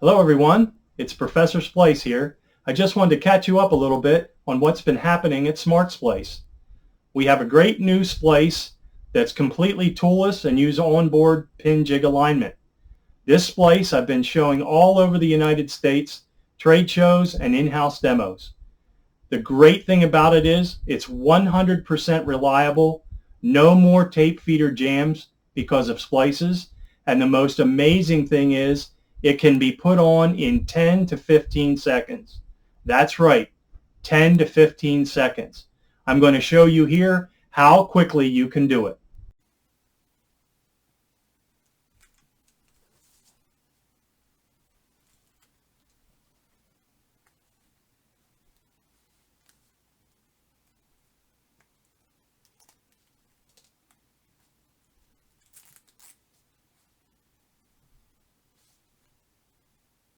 Hello everyone, it's Professor Splice here. I just wanted to catch you up a little bit on what's been happening at Smart Splice. We have a great new splice that's completely toolless and use onboard pin jig alignment. This splice I've been showing all over the United States, trade shows and in-house demos. The great thing about it is it's 100% reliable, no more tape feeder jams because of splices, and the most amazing thing is it can be put on in 10 to 15 seconds. That's right, 10 to 15 seconds. I'm going to show you here how quickly you can do it.